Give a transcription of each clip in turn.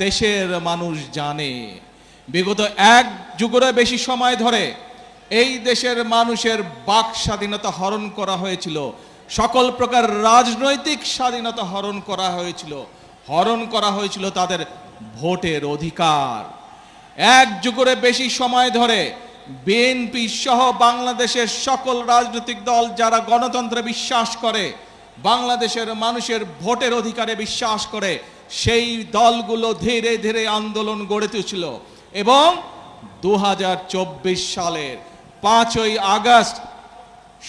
দেশের মানুষ জানে বিগত এক যুগেরও বেশি সময় ধরে এই দেশের মানুষের বাক স্বাধীনতা হরণ করা হয়েছিল, সকল প্রকার রাজনৈতিক স্বাধীনতা হরণ করা হয়েছিল তাদের ভোটের অধিকার। এক যুগেরও বেশি সময় ধরে বিএনপি সহ বাংলাদেশের সকল রাজনৈতিক দল যারা গণতন্ত্রে বিশ্বাস করে, বাংলাদেশের মানুষের ভোটের অধিকারে বিশ্বাস করে, সেই দলগুলো ধীরে ধীরে আন্দোলন গড়ে তুলেছিল এবং 2024 সালের 5ই আগস্ট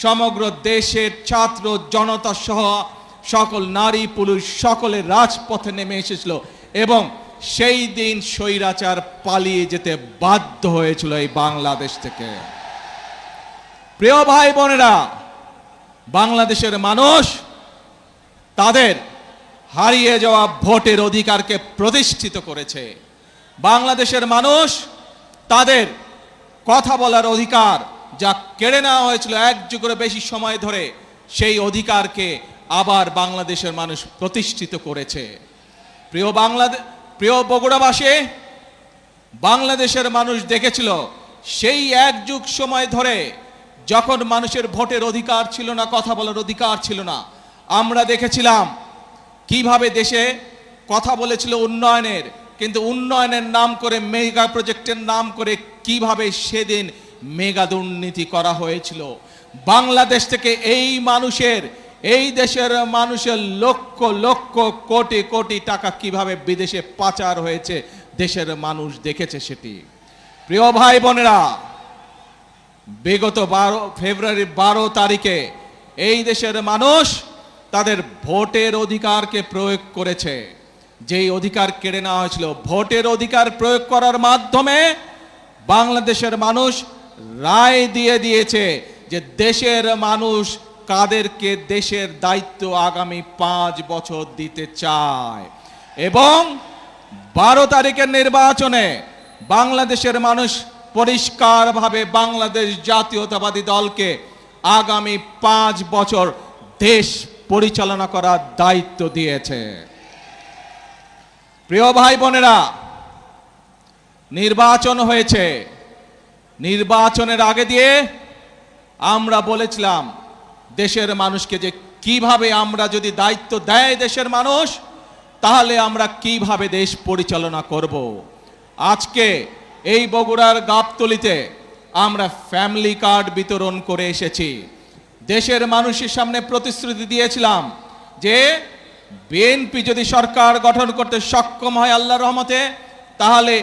সমগ্র দেশের ছাত্র জনতা সহ সকল নারী পুরুষ সকলে রাজপথে নেমে এসেছিল এবং সেই দিন স্বৈরাচার পালিয়ে যেতে বাধ্য হয়েছিল এই বাংলাদেশ থেকে। প্রিয় ভাই বোনেরা, বাংলাদেশের মানুষ তাদের হারিয়ে যাওয়া ভোটের অধিকারকে প্রতিষ্ঠিত করেছে। বাংলাদেশের মানুষ তাদের কথা বলার অধিকার যা কেড়ে নেওয়া হয়েছিল এক যুগের বেশি সময় ধরে, সেই অধিকারকে আবার বাংলাদেশের মানুষ প্রতিষ্ঠিত করেছে। প্রিয় বগুড়াবাসী, বাংলাদেশের মানুষ দেখেছিল সেই এক যুগ সময় ধরে যখন মানুষের ভোটের অধিকার ছিল না, কথা বলার অধিকার ছিল না, আমরা দেখেছিলাম কিভাবে দেশে কথা বলেছিল উন্নয়নের, কিন্তু উন্নয়নের নাম করে মেগা প্রজেক্টের নাম করে কিভাবে সেদিন মেগা দুর্নীতি করা হয়েছিল। বাংলাদেশ থেকে এই দেশের মানুষের লক্ষ লক্ষ কোটি কোটি টাকা কিভাবে বিদেশে পাচার হয়েছে দেশের মানুষ দেখেছে সেটি। প্রিয় ভাই বোনেরা, বিগত ফেব্রুয়ারি 12 তারিখে এই দেশের মানুষ তাদের ভোটের অধিকারকে প্রয়োগ করেছে। যেই অধিকার কেড়ে নেওয়া হয়েছিল, ভোটের অধিকার প্রয়োগ করার মাধ্যমে বাংলাদেশের মানুষ রায় দিয়ে দিয়েছে যে দেশের মানুষ কাদেরকে দেশের দায়িত্ব আগামী 5 বছর দিতে চায় এবং 12 তারিখের নির্বাচনে বাংলাদেশের মানুষ পরিষ্কারভাবে বাংলাদেশ জাতীয়তাবাদী দলকে আগামী 5 বছর দেশ পরিচালনা করার দায়িত্ব দিয়েছে। প্রিয় ভাই বোনেরা, নির্বাচন হয়েছে, নির্বাচনের আগে দিয়ে আমরা বলেছিলাম দেশের মানুষকে যে কিভাবে আমরা যদি দায়িত্ব দেয় দেশের মানুষ, তাহলে আমরা কিভাবে দেশ পরিচালনা করব। আজকে এই বগুড়ার গাবতলীতে আমরা ফ্যামিলি কার্ড বিতরণ করে এসেছি। দেশের মানুষের সামনে প্রতিশ্রুতি দিয়েছিলাম যে বিএনপি যদি সরকার গঠন করতে সক্ষম হয় আল্লাহর রহমতে, তাহলে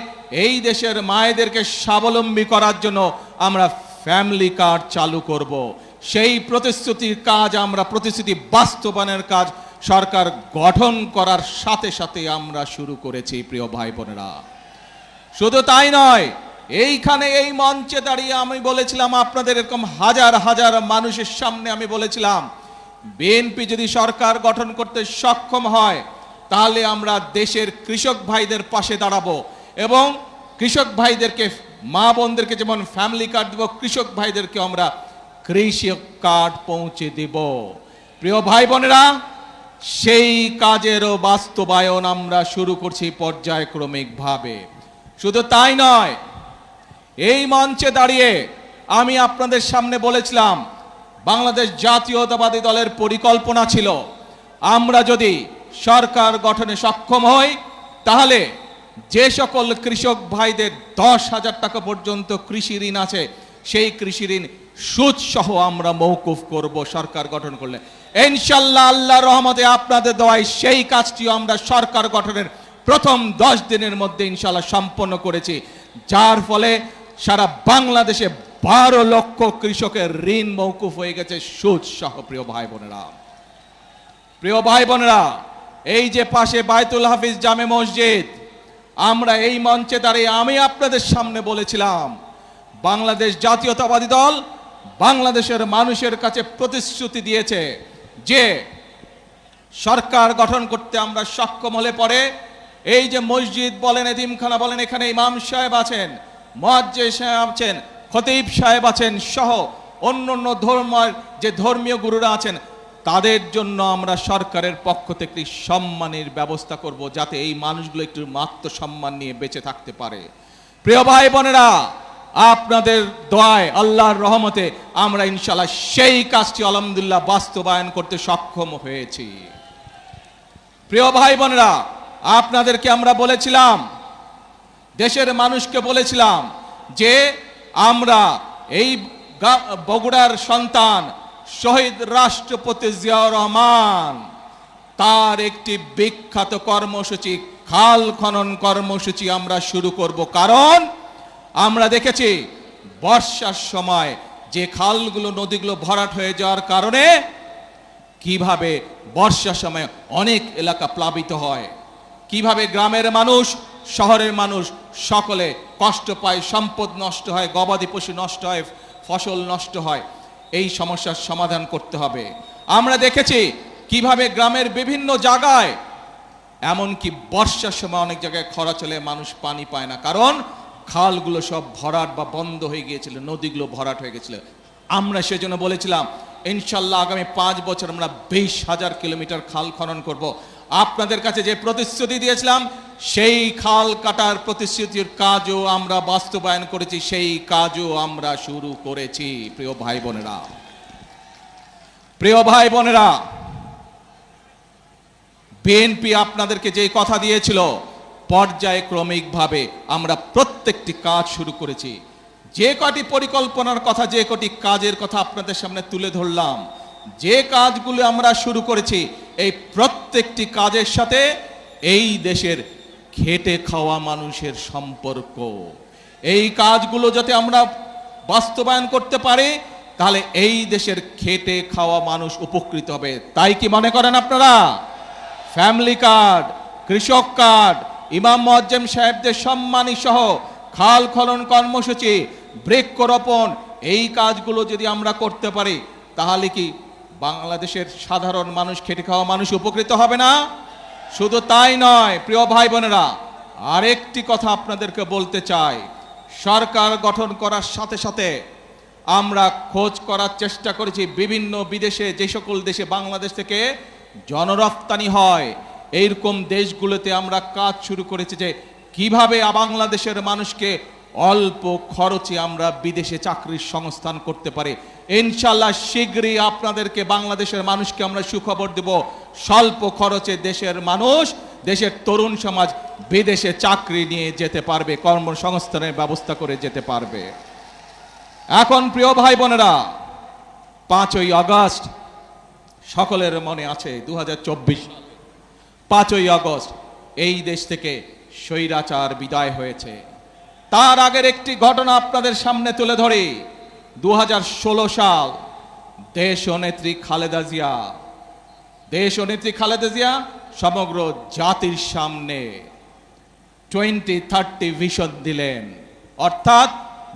এই দেশের মায়েদেরকে স্বাবলম্বী করার জন্য আমরা ফ্যামিলি কার্ড চালু করব। সেই প্রতিশ্রুতির কাজ, আমরা প্রতিশ্রুতি বাস্তবায়নের কাজ সরকার গঠন করার সাথে সাথে আমরা শুরু করেছি। প্রিয় ভাই বোনেরা, শুধু তাই নয়, এইখানে এই মঞ্চে দাঁড়িয়ে আমি বলেছিলাম আপনাদের এরকম হাজার হাজার মানুষের সামনে আমি বলেছিলাম বিএনপি যদি সরকার গঠন করতে সক্ষম হয় তাহলে আমরা দেশের কৃষক ভাইদের পাশে দাঁড়াবো এবং কৃষক ভাইদেরকে, মা বোনদেরকে যেমন ফ্যামিলি কার্ড দেব, কৃষক ভাইদেরকে আমরা কৃষক কার্ড পৌঁছে দেব। প্রিয় ভাই বোনেরা, সেই কাজেরও বাস্তবায়ন আমরা শুরু করছি পর্যায়ক্রমিকভাবে। শুধু তাই নয়, এই মঞ্চে দাঁড়িয়ে আমি আপনাদের সামনে বলেছিলাম বাংলাদেশ জাতীয়তাবাদী দলের পরিকল্পনা ছিল আমরা যদি সরকার গঠনে সক্ষম হই তাহলে যে সকল কৃষক ভাইদের 10,000 টাকা পর্যন্ত কৃষি ঋণ আছে, সেই কৃষি ঋণ সুদ সহ আমরা মওকুফ করব সরকার গঠন করলে। ইনশাআল্লাহ আল্লাহর রহমতে আপনাদের দোয়ায় সেই কাজটিও আমরা সরকার গঠনের প্রথম 10 দিনের মধ্যে ইনশাআল্লাহ সম্পন্ন করেছি, যার ফলে সারা বাংলাদেশে 12 লক্ষ কৃষকের ঋণ মওকুফ হয়ে গেছে সুদ সহ। প্রিয় ভাই বোনেরা, এই যে পাশে বায়তুল হাফিজ জামে মসজিদ, আমরা এই মঞ্চে দাঁড়িয়ে আমি আপনাদের সামনে বলেছিলাম বাংলাদেশ জাতীয়তাবাদী দল বাংলাদেশের মানুষের কাছে প্রতিশ্রুতি দিয়েছে যে সরকার গঠন করতে আমরা সক্ষম হলে পরে এই যে মসজিদ বলেন, এতিমখানা বলেন, এখানে ইমাম সাহেব আছেন, মুয়াজ্জিন সাহেব আছেন, খতিব সাহেব আছেন সহ অন্য ধর্মের যে ধর্মীয় গুরুরা আছেন, তাদের জন্য আমরা সরকারের পক্ষ থেকে একটি সম্মানের ব্যবস্থা করব, যাতে এই মানুষগুলো একটু আত্মসম্মান নিয়ে বেঁচে থাকতে পারে। প্রিয় ভাই বোনেরা, আপনাদের দোয়ায়, আল্লাহর রহমতে আমরা ইনশাআল্লাহ সেই কাজটি আলহামদুলিল্লাহ বাস্তবায়ন করতে সক্ষম হয়েছি। প্রিয় ভাই বোনেরা, আপনাদেরকে আমরা বলেছিলাম, দেশের মানুষকে বলেছিলাম যে আমরা এই বগুড়ার সন্তান শহীদ রাষ্ট্রপতি জিয়াউর রহমান, তার একটি বিখ্যাত কর্মসূচি খাল খনন কর্মসূচি আমরা শুরু করব। কারণ আমরা দেখেছি বর্ষার সময় যে খালগুলো, নদীগুলো ভরাট হয়ে যাওয়ার কারণে কিভাবে বর্ষার সময় অনেক এলাকা প্লাবিত হয়, কিভাবে গ্রামের মানুষ, শহরের মানুষ সকলে কষ্ট পায়, সম্পদ নষ্ট হয়, গবাদি পশু নষ্ট হয়, ফসল নষ্ট হয়। এই সমস্যার সমাধান করতে হবে। আমরা দেখেছি কিভাবে গ্রামের বিভিন্ন জায়গায়, এমনকি বর্ষার সময় অনেক জায়গায় খরা চলে, মানুষ পানি পায় না, কারণ খালগুলো সব ভরাট বা বন্ধ হয়ে গিয়েছিল, নদীগুলো ভরাট হয়ে গেছিল। আমরা সেজন্য বলেছিলাম ইনশাল্লাহ আগামী 5 বছর আমরা 20,000 কিলোমিটার খাল খনন করব। আপনাদের কাছে যে প্রতিশ্রুতি দিয়েছিলাম, সেই খাল কাটার প্রতিশ্রুতির কাজও আমরা বাস্তবায়ন করেছি, সেই কাজও আমরা শুরু করেছি। প্রিয় ভাই বোনেরা, প্রিয় ভাই বোনেরা, বিএনপি আপনাদেরকে যে কথা দিয়েছিল, পর্যায়ক্রমিকভাবে আমরা প্রত্যেকটি কাজ শুরু করেছি। যে কটি পরিকল্পনার কথা, যে কটি কাজের কথা আপনাদের সামনে তুলে ধরলাম, যে কাজগুলো আমরা শুরু করেছি, এই প্রত্যেকটি কাজের সাথে এই দেশের খেটে খাওয়া মানুষের সম্পর্ক। এই কাজগুলো যাতে আমরা বাস্তবায়ন করতে পারি, তাহলে এই দেশের খেটে খাওয়া মানুষ উপকৃত হবে। তাই কি মনে করেন আপনারা? ফ্যামিলি কার্ড, কৃষক কার্ড, ইমাম মুয়াজ্জেম সাহেবদের সম্মানী সহ খাল খনন কর্মসূচি, বৃক্ষরোপণ, এই কাজগুলো যদি আমরা করতে পারি, তাহলে কি বাংলাদেশের সাধারণ মানুষ, খেটে খাওয়া মানুষ উপকৃত হবে না? শুধু তাই নয় প্রিয় ভাই বোনেরা, আরেকটি কথা আপনাদেরকে বলতে চাই। সরকার গঠন করার সাথে সাথে আমরা খোঁজ করার চেষ্টা করেছি বিভিন্ন বিদেশে, যে সকল দেশে বাংলাদেশ থেকে জনরপ্তানি হয়, এইরকম দেশগুলোতে আমরা কাজ শুরু করেছি যে কিভাবে বাংলাদেশের মানুষকে অল্প খরচে আমরা বিদেশে চাকরির সংস্থান করতে পারি। ইনশাআল্লাহ শীঘ্রই আপনাদেরকে, বাংলাদেশের মানুষকে আমরা সুখবর দেব, স্বল্প খরচে দেশের মানুষ, দেশের তরুণ সমাজ বিদেশে চাকরি নিয়ে যেতে পারবে, কর্মসংস্থানের ব্যবস্থা করে যেতে পারবে। এখন প্রিয় ভাই বোনেরা, 5ই আগস্ট সকলের মনে আছে, 2024 5ই আগস্ট এই দেশ থেকে স্বৈরাচার বিদায় হয়েছে। তার আগের একটি ঘটনা আপনাদের সামনে তুলে ধরি। 2016 সাল, দেশনেত্রী খালেদা জিয়া সমগ্র জাতির সামনে 2030 ভিশন দিলেন, অর্থাৎ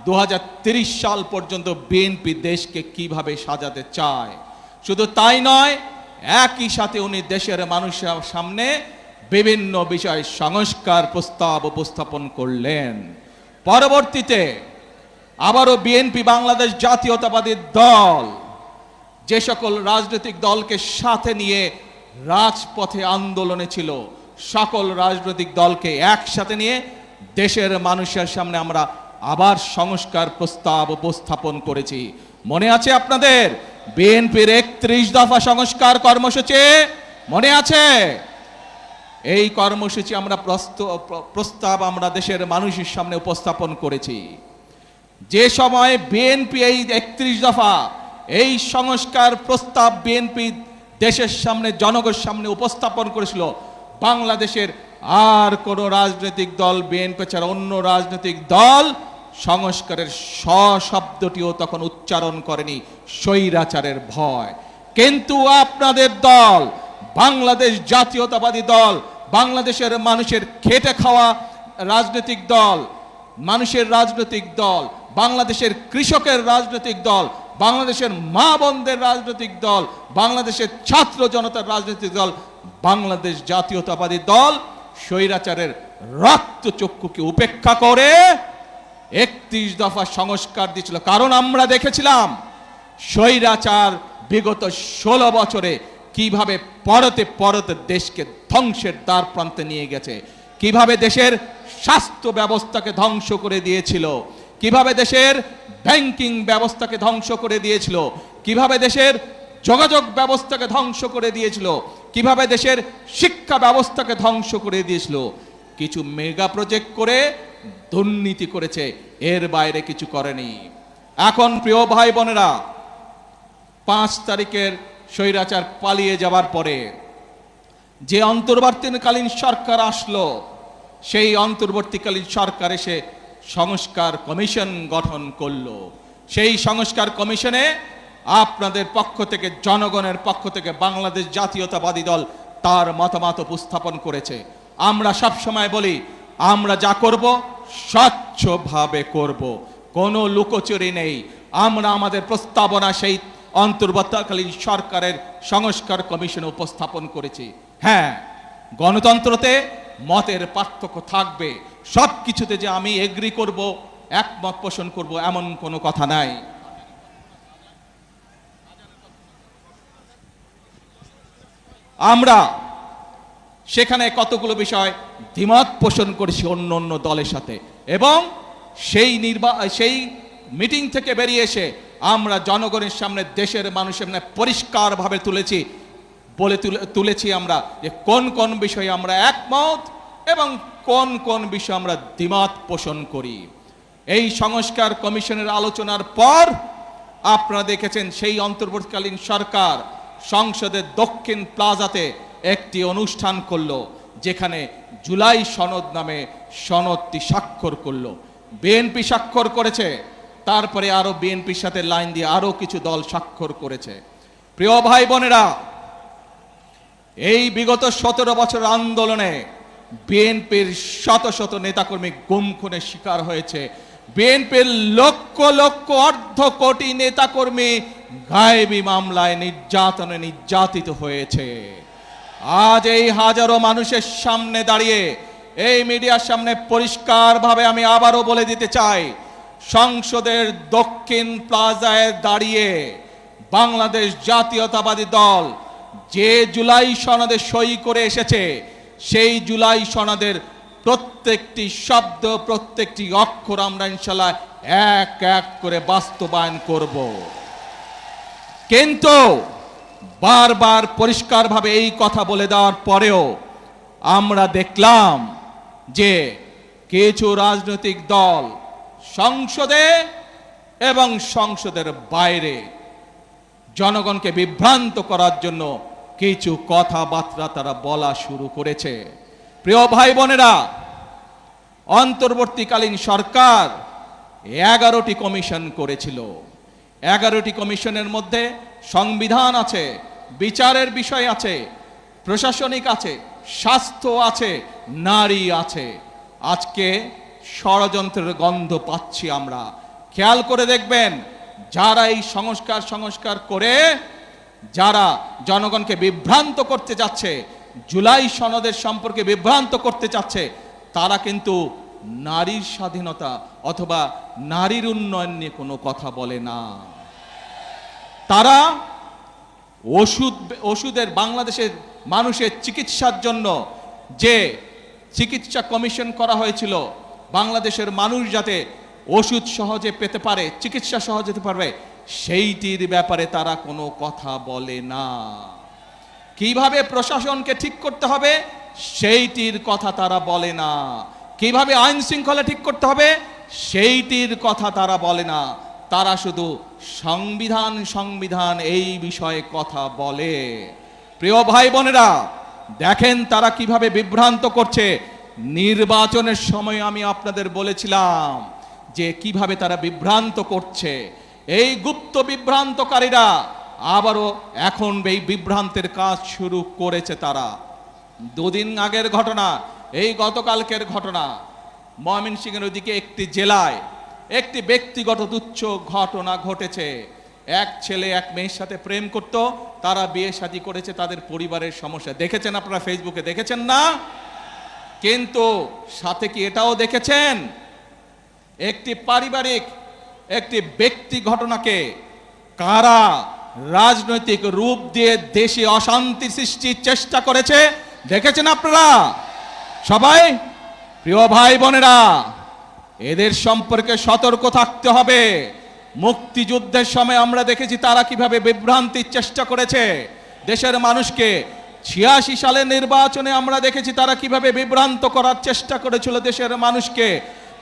2030 সাল পর্যন্ত বিএনপি দেশকে কিভাবে সাজাতে চায়। শুধু তাই নয়, একই সাথে উনি দেশের মানুষের সামনে বিভিন্ন বিষয় সংস্কার প্রস্তাব উপস্থাপন করলেন। পরবর্তীতে আবারও বিএনপি, বাংলাদেশ জাতীয়তাবাদী দল, যে সকল রাজনৈতিক দলকে সাথে নিয়ে রাজপথে আন্দোলনে ছিল, সকল রাজনৈতিক দলকে একসাথে নিয়ে দেশের মানুষের সামনে আমরা আবার সংস্কার প্রস্তাব উপস্থাপন করেছি। মনে আছে আপনাদের বিএনপির 31 দফা সংস্কার কর্মসূচি? মনে আছে? এই কর্মসূচি আমরা প্রস্তাব আমরা দেশের মানুষের সামনে উপস্থাপন করেছি। যে সময় বিএনপি এই 31 দফা এই সংস্কার প্রস্তাব বিএনপি দেশের সামনে, জনগণের সামনে উপস্থাপন করেছিল, বাংলাদেশের আর কোন রাজনৈতিক দল, বিএনপি ছাড়া অন্য রাজনৈতিক দল সংস্কারের শব্দটিও তখন উচ্চারণ করেনি, স্বৈরাচারের ভয়। কিন্তু আপনাদের দল, বাংলাদেশ জাতীয়তাবাদী দল, বাংলাদেশের মানুষের খেটে খাওয়া রাজনৈতিক দল, মানুষের রাজনৈতিক দল, বাংলাদেশের কৃষকের রাজনৈতিক দল, বাংলাদেশের মা বোনদের রাজনৈতিক দল, বাংলাদেশের ছাত্র জনতার রাজনৈতিক দল, বাংলাদেশ জাতীয়তাবাদী দল স্বৈরাচারের রক্তচক্ষুকে উপেক্ষা করে 31 দফা সংস্কার দিয়েছিল। কারণ আমরা দেখেছিলাম স্বৈরাচার বিগত 16 বছরে কিভাবে পরতে পরতে দেশকে ধ্বংসের দ্বার প্রান্তে নিয়ে গেছে, কিভাবে দেশের স্বাস্থ্য ব্যবস্থাকে ধ্বংস করে দিয়েছিল, কিভাবে দেশের ব্যাংকিং ব্যবস্থাকে ধ্বংস করে দিয়েছিল, কিভাবে দেশের যোগাযোগ ব্যবস্থাকে ধ্বংস করে দিয়েছিল, কিভাবে দেশের শিক্ষা ব্যবস্থাকে ধ্বংস করে দিয়েছিল। কিছু মেগা প্রজেক্ট করে দুর্নীতি করেছে, এর বাইরে কিছু করেনি। এখন প্রিয় ভাই বোনেরা, 5 তারিখের স্বৈরাচার পালিয়ে যাওয়ার পরে যে অন্তর্বর্তীকালীন সরকার আসলো, সেই অন্তর্বর্তীকালীন সরকার এসে সংস্কার কমিশন গঠন করলো। সেই সংস্কার কমিশনে আপনাদের পক্ষ থেকে, জনগণের পক্ষ থেকে বাংলাদেশ জাতীয়তাবাদী দল তার মতামত উপস্থাপন করেছে। আমরা সব সময় বলি, আমরা যা করব স্বচ্ছভাবে করব, কোনো লুকোচুরি নেই। আমরা আমাদের প্রস্তাবনা সেই অন্তর্বর্তীকালীন সরকারের সংস্কার কমিশনে উপস্থাপন করেছি। হ্যাঁ, গণতন্ত্রতে মতের পার্থক্য থাকবে, সব কিছুতে যে আমি এগ্রি করব, একমত পোষণ করব, এমন কোনো কথা নাই। আমরা সেখানে কতগুলো বিষয় দ্বিমত পোষণ করেছি অন্য অন্য দলের সাথে, এবং সেই মিটিং থেকে বেরিয়ে এসে আমরা জনগণের সামনে, দেশের মানুষের সামনে পরিষ্কারভাবে তুলেছি আমরা যে কোন কোন বিষয়ে আমরা একমত এবং কোন কোন বিষয়ে আমরা দ্বিমত পোষণ করি। এই সংস্কার কমিশনের আলোচনার পর আপনারা দেখেছেন সেই অন্তর্বর্তীকালীন সরকার সংসদের দক্ষিণ প্লাজাতে একটি অনুষ্ঠান করলো, যেখানে জুলাই সনদ নামে সনদটি স্বাক্ষর করলো। বিএনপি স্বাক্ষর করেছে, তারপরে আরো বিএনপির সাথে লাইন দিয়ে আরো কিছু দল স্বাক্ষর করেছে। প্রিয় ভাই বোনেরা, এই বিগত 17 বছর আন্দোলনে বিএনপির শত শত নেতাকর্মী গুম খুনের শিকার হয়েছে। বিএনপির লক্ষ লক্ষ অর্ধ কোটি নেতাকর্মী গায়েবী মামলায় নির্যাতিত হয়েছে। আজ এই হাজারো মানুষের সামনে দাঁড়িয়ে, এই মিডিয়ার সামনে পরিষ্কারভাবে আমি আবারও বলে দিতে চাই, সংসদের দক্ষিণ প্লাজায় দাঁড়িয়ে বাংলাদেশ জাতীয়তাবাদী দল যে জুলাই সনদে সই করে এসেছে, সেই জুলাই সনদের প্রত্যেকটি শব্দ, প্রত্যেকটি অক্ষর আমরা ইনশাআল্লাহ এক এক করে বাস্তবায়ন করব। কিন্তু বারবার পরিষ্কারভাবে এই কথা বলে দেওয়ার পরেও আমরা দেখলাম যে কিছু রাজনৈতিক দল সংসদে এবং সংসদের বাইরে জনগণকে বিভ্রান্ত করার জন্য কিছু কথাবার্তা তারা বলা শুরু করেছে। প্রিয় ভাই বোনেরা, অন্তর্বর্তীকালীন সরকার 11টি কমিশন করেছিল। 11টি কমিশনের মধ্যে সংবিধান আছে, বিচারের বিষয় আছে, প্রশাসনিক আছে, স্বাস্থ্য আছে, নারী আছে। আজকে ষড়যন্ত্রের গন্ধ পাচ্ছি আমরা। খেয়াল করে দেখবেন, যারা এই সংস্কার করে যারা জনগণকে বিভ্রান্ত করতে যাচ্ছে, জুলাই সনদের সম্পর্কে বিভ্রান্ত করতে চাচ্ছে, তারা কিন্তু নারীর স্বাধীনতা অথবা নারীর উন্নয়ন নিয়ে কোনো কথা বলে না। তারা ওষুধের, বাংলাদেশের মানুষের চিকিৎসার জন্য যে চিকিৎসা কমিশন করা হয়েছিল, বাংলাদেশের মানুষ যাতে ওষুধ সহজে পেতে পারে, চিকিৎসা সহজে পেতে পারবে, সেইটির ব্যাপারে তারা কোনো কথা বলে না। কিভাবে প্রশাসনকে ঠিক করতে হবে সেইটির কথা তারা বলে না। কিভাবে আইন শৃঙ্খলা ঠিক করতে হবে সেইটির কথা তারা বলে না। তারা শুধু সংবিধান এই বিষয়ে কথা বলে। প্রিয় ভাই বোনেরা, দেখেন তারা কিভাবে বিভ্রান্ত করছে। নির্বাচনের সময় আমি আপনাদের বলেছিলাম যে কিভাবে তারা বিভ্রান্ত করছে। এই গুপ্ত বিভ্রান্তকারীরা আবারও এখন এই বিভ্রান্তের কাজ শুরু করেছে। তারা দুদিন আগের ঘটনা, এই গতকালকের ঘটনা, ময়মনসিংহের ওদিকে একটি জেলায় একটি ব্যক্তিগত তুচ্ছ ঘটনা ঘটেছে। এক ছেলে এক মেয়ের সাথে প্রেম করত, তারা বিয়ে শাদী করেছে, তাদের পরিবারের সমস্যা দেখেছেন আপনারা, ফেসবুকে দেখেছেন না? কিন্তু সাথে কি এটাও দেখেছেন, একটি পারিবারিক একটি ব্যক্তি ঘটনাকে কারা রাজনৈতিক রূপ দিয়ে দেশে অশান্তি সৃষ্টির চেষ্টা করেছে। দেখেছেন আপনারা সবাই। প্রিয় ভাই বোনেরা, এদের সম্পর্কে সতর্ক থাকতে হবে। মুক্তিযুদ্ধের সময় আমরা দেখেছি তারা কিভাবে বিভ্রান্তির চেষ্টা করেছে দেশের মানুষকে। ৮৬ সালের নির্বাচনে আমরা দেখেছি তারা কিভাবে বিভ্রান্ত করার চেষ্টা করেছিল দেশের মানুষকে।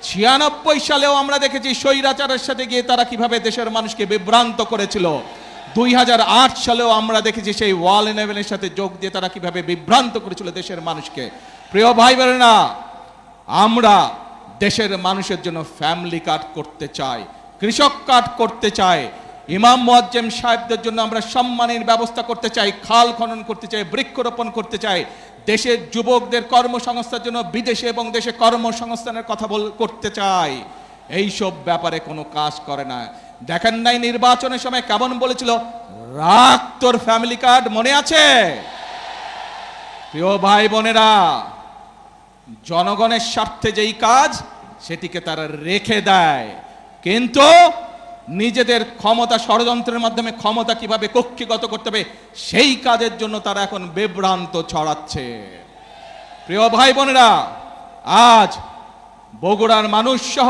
৯৬ সালেও আমরা দেখেছি স্বৈরাচারের সাথে গিয়ে তারা কিভাবে দেশের মানুষকে বিভ্রান্ত করেছিল। ২০০৮ সালেও আমরা দেখেছি সেই ওয়াল 11-এর সাথে যোগ দিয়ে তারা কিভাবে বিভ্রান্ত করেছিল দেশের মানুষকে। প্রিয় ভাই বোনেরা, আমরা দেশের মানুষের জন্য ফ্যামিলি কার্ড করতে চাই, কৃষক কার্ড করতে চাই, ইমাম মুয়াজ্জেম সাহেবদের জন্য আমরা সম্মানের ব্যবস্থা করতে চাই, খাল খনন করতে চাই, বৃক্ষরোপণ করতে চাই, দেশের যুবকদের কর্মসংস্থানের জন্য বিদেশে এবং দেশে কর্মসংস্থানের কথা করতে চাই। এইসব ব্যাপারে কোনো কাজ করে না। দেখেন নাই নির্বাচনের সময় কেমন বলেছিল, রাখ তোর ফ্যামিলি কার্ড, মনে আছে? প্রিয় ভাই বোনেরা, জনগণের স্বার্থে যেই কাজ সেটিকে তারা রেখে দেয়, কিন্তু নিজেদের ক্ষমতা ষড়যন্ত্রের মাধ্যমে ক্ষমতা কিভাবে কক্ষিগত করতে হবে সেই কাজের জন্য তারা এখন বিভ্রান্ত ছড়াচ্ছে। প্রিয় ভাই বোনেরা, আজ বগুড়ার মানুষ সহ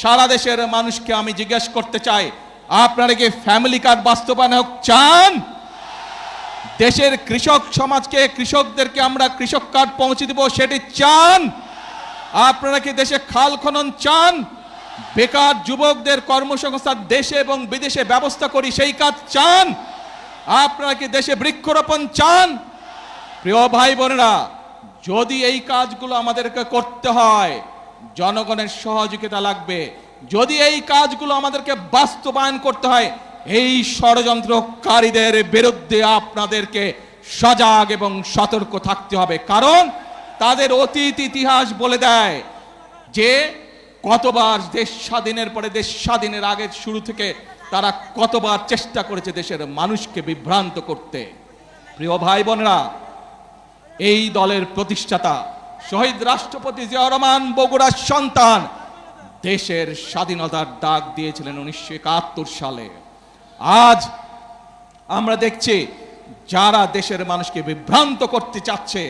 সারা দেশের মানুষকে আমি জিজ্ঞেস করতে চাই, আপনারা কি ফ্যামিলি কার্ড বাস্তবায়ন হোক চান? দেশের কৃষক সমাজকে, কৃষকদেরকে আমরা কৃষক কার্ড পৌঁছে দেব সেটি চান? আপনারা কি দেশে খাল খনন চান? বেকার যুবকদের কর্মসংস্থান দেশে এবং বিদেশে ব্যবস্থা করি সেই কাজ চান? আপনারা কি দেশে বৃক্ষরোপণ চান? প্রিয় ভাই বোনেরা, যদি এই কাজগুলো আমাদেরকে করতে হয় জনগণের সহযোগিতা লাগবে। যদি এই কাজগুলো আমাদেরকে বাস্তবায়ন করতে হয় এই ষড়যন্ত্রকারীদের বিরুদ্ধে আপনাদেরকে সজাগ এবং সতর্ক থাকতে হবে। কারণ তাদের অতীত ইতিহাস বলে দেয় যে কতবার দেশ স্বাধীনের পরে, দেশ স্বাধীনের আগের শুরু থেকে তারা কতবার চেষ্টা করেছে দেশের মানুষকে বিভ্রান্ত করতে। প্রিয় ভাই বোনেরা, এই দলের প্রতিষ্ঠাতা শহীদ রাষ্ট্রপতি জিয়াউর রহমান বগুড়ার সন্তান, দেশের স্বাধীনতার ডাক দিয়েছিলেন 1971 সালে। আজ আমরা দেখছি যারা দেশের মানুষকে বিভ্রান্ত করতে চাচ্ছে,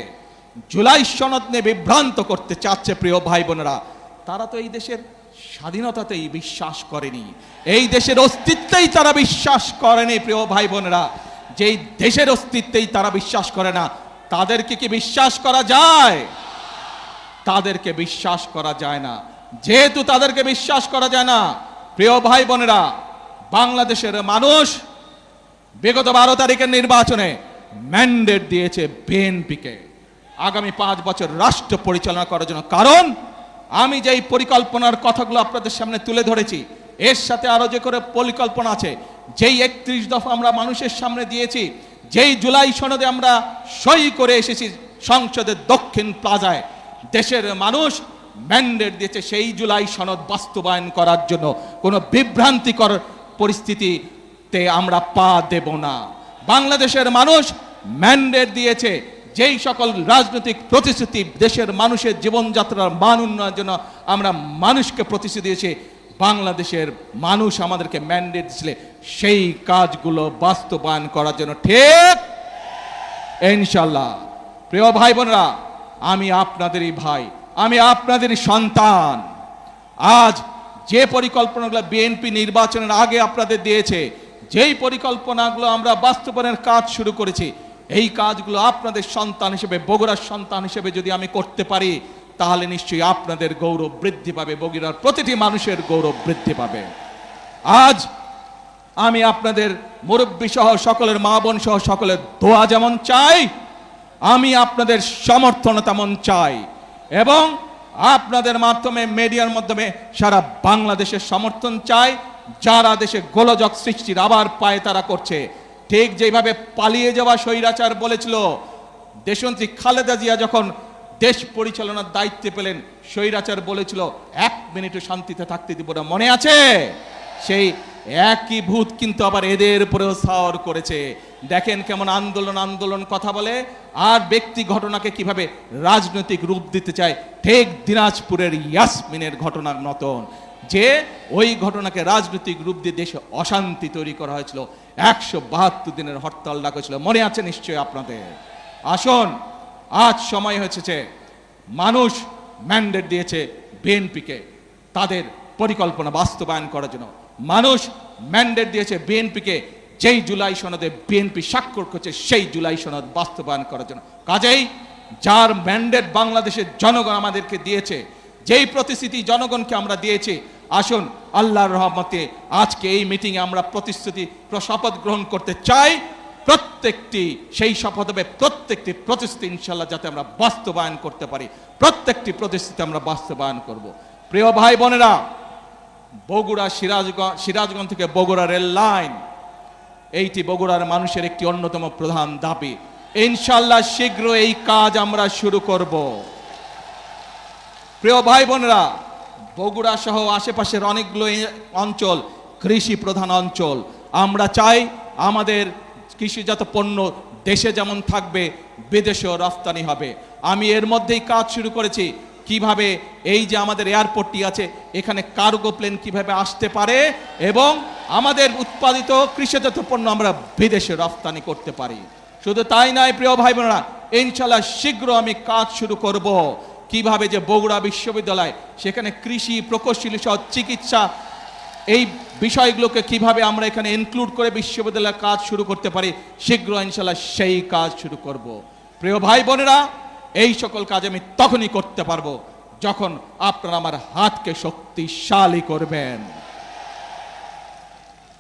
জুলাই সনদ নিয়ে বিভ্রান্ত করতে চাচ্ছে, প্রিয় ভাই বোনেরা, তারা তো এই দেশের স্বাধীনতাতেই বিশ্বাস করেনি, এই দেশের অস্তিত্বেই তারা বিশ্বাস করেনি। প্রিয় ভাই বোনেরা, যেই দেশের অস্তিত্বেই তারা বিশ্বাস করে না, তাদেরকে কি বিশ্বাস করা যায়? তাদেরকে বিশ্বাস করা যায় না। যেহেতু তাদেরকে বিশ্বাস করা যায় না, প্রিয় ভাই বোনেরা, বাংলাদেশের মানুষ বিগত 12 তারিখের নির্বাচনে ম্যান্ডেট দিয়েছে বিএনপিকে আগামী 5 বছর রাষ্ট্র পরিচালনা করার জন্য। কারণ আমি যেই পরিকল্পনার কথাগুলো আপনাদের সামনে তুলে ধরেছি, এর সাথে আরো যে করে পরিকল্পনা আছে, যেই 31 দফা আমরা মানুষের সামনে দিয়েছি, যেই জুলাই সনদে আমরা সই করে এসেছি সংসদের দক্ষিণ প্লাজায়, দেশের মানুষ ম্যান্ডেট দিয়েছে সেই জুলাই সনদ বাস্তবায়ন করার জন্য। কোনো বিভ্রান্তিকর পরিস্থিতিতে আমরা পা দেব না। বাংলাদেশের মানুষ ম্যান্ডেট দিয়েছে যেই সকল রাজনৈতিক প্রতিশ্রুতি দেশের মানুষের জীবনযাত্রার মান উন্নয়নের জন্য আমরা মানুষকে প্রতিশ্রুতি দিয়েছি, বাংলাদেশের মানুষ আমাদেরকে ম্যান্ডেট দিয়েছিল সেই কাজগুলো বাস্তবায়ন করার জন্য। ঠিক ইনশাআল্লাহ। প্রিয় ভাই বোনেরা, আমি আপনাদেরই ভাই, আমি আপনাদেরই সন্তান। আজ যে পরিকল্পনাগুলো বিএনপি নির্বাচনের আগে আপনাদের দিয়েছে, যেই পরিকল্পনাগুলো আমরা বাস্তবায়নের কাজ শুরু করেছি, এই কাজগুলো আপনাদের সন্তান হিসেবে, বগুড়ার সন্তান হিসেবে যদি আমি করতে পারি, তাহলে নিশ্চয়ই আপনাদের গৌরব বৃদ্ধি পাবে, বগুড়ার প্রতিটি মানুষের গৌরব বৃদ্ধি পাবে। আজ আমি আপনাদের মুরব্বী সহ সকলের, মা বোন সহ সকলের দোয়া যেমন চাই, আমি আপনাদের সমর্থন তেমন চাই, এবং আপনাদের মাধ্যমে, মিডিয়ার মাধ্যমে সারা বাংলাদেশের সমর্থন চাই। যারা দেশে গোলযোগ সৃষ্টির আবার পায় তারা করছে, ঠিক যেভাবে পালিয়ে যাওয়া স্বৈরাচার বলেছিল, দেশনেত্রী খালেদা জিয়া যখন দেশ পরিচালনার দায়িত্বে পেলেন, স্বৈরাচার বলেছিল 1 মিনিটও শান্তিতে থাকতে দিব না, মনে আছে? সেই একই ভূত কিন্তু আবার এদের উপরেও সাওয়ার করেছে। দেখেন কেমন আন্দোলন আন্দোলন কথা বলে, আর ব্যক্তি ঘটনাকে কিভাবে রাজনৈতিক রূপ দিতে চায়, ঠিক দিনাজপুরের ইয়াসমিনের ঘটনার মতন। যে ওই ঘটনাকে রাজনৈতিক রূপ দিয়ে দেশে অশান্তি তৈরি করা হয়েছিল, 172 দিনের হরতাল ডাকা হয়েছিল, মনে আছে নিশ্চয়ই আপনাদের। আসুন, আজ সময় হয়েছে, মানুষ ম্যান্ডেট দিয়েছে বিএনপিকে তাদের পরিকল্পনা বাস্তবায়ন করার জন্য। মানুষ ম্যান্ডেট দিয়েছে বিএনপিকে যেই জুলাই সনদে বিএনপি স্বাক্ষর করছে সেই জুলাই সনদ বাস্তবায়ন করার জন্য। কাজেই যার ম্যান্ডেট বাংলাদেশের জনগণ আমাদেরকে দিয়েছে, যেই প্রতিশ্রুতি জনগণকে আমরা দিয়েছি, আসুন আল্লাহর রহমতে আজকে এই মিটিংয়ে আমরা প্রতিশ্রুতি শপথ গ্রহণ করতে চাই। প্রত্যেকটি সেই শপথ হবে, প্রত্যেকটি প্রতিশ্রুতি ইনশাল্লাহ যাতে আমরা বাস্তবায়ন করতে পারি, প্রত্যেকটি প্রতিশ্রুতি আমরা বাস্তবায়ন করব। প্রিয় ভাই বোনেরা, বগুড়া সিরাজগঞ্জ থেকে বগুড়া রেল লাইন, এইটি বগুড়ার মানুষের একটি অন্যতম প্রধান দাবি। ইনশাল্লাহ শীঘ্র এই কাজ আমরা শুরু করব। প্রিয় ভাই বোনেরা, বগুড়া সহ আশেপাশের অনেকগুলো অঞ্চল কৃষি প্রধান অঞ্চল। আমরা চাই আমাদের কৃষিজাত পণ্য দেশে যেমন থাকবে, বিদেশেও রফতানি হবে। আমি এর মধ্যেই কাজ শুরু করেছি কিভাবে এই যে আমাদের এয়ারপোর্টটি আছে, এখানে কার্গো প্লেন কিভাবে আসতে পারে এবং আমাদের উৎপাদিত কৃষিজাত পণ্য আমরা বিদেশে রফতানি করতে পারি। শুধু তাই নয় প্রিয় ভাই বোনেরা, ইনশাল্লাহ শীঘ্র আমি কাজ শুরু করব কিভাবে যে বগুড়া বিশ্ববিদ্যালয়, সেখানে কৃষি প্রকৌশলী সহ চিকিৎসা, এই বিষয়গুলোকে কিভাবে আমরা এখানে ইনক্লুড করে বিশ্ববিদ্যালয়ের কাজ শুরু করতে পারি, শীঘ্র ইনশাল্লাহ সেই কাজ শুরু করব। প্রিয় ভাই বোনেরা, এই সকল কাজ আমি তখনই করতে পারবো যখন আপনারা আমার হাতকে শক্তিশালী করবেন।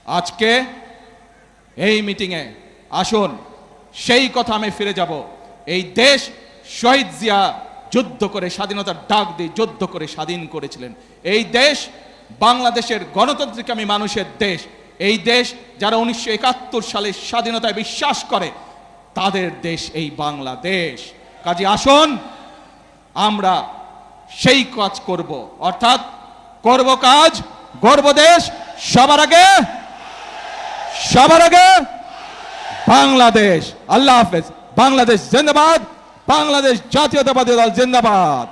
আজকে এই মিটিংয়ে আসুন সেই কথা আমি ফিরে যাব। এই দেশ শহীদ জিয়া যুদ্ধ করে স্বাধীনতার ডাক দিয়ে যুদ্ধ করে স্বাধীন করেছিলেন। এই দেশ বাংলাদেশের গণতান্ত্রিকামী মানুষের দেশ। এই দেশ যারা 1971 সালের স্বাধীনতায় বিশ্বাস করে, তাদের দেশ এই বাংলাদেশ। কাজে আসুন আমরা সেই কাজ করব, অর্থাৎ করব কাজ, গর্ব দেশ, সবার আগে বাংলাদেশ। আল্লাহ হাফেজ। বাংলাদেশ জিন্দাবাদ, বাংলাদেশ জাতীয়তাবাদী দল জিন্দাবাদ।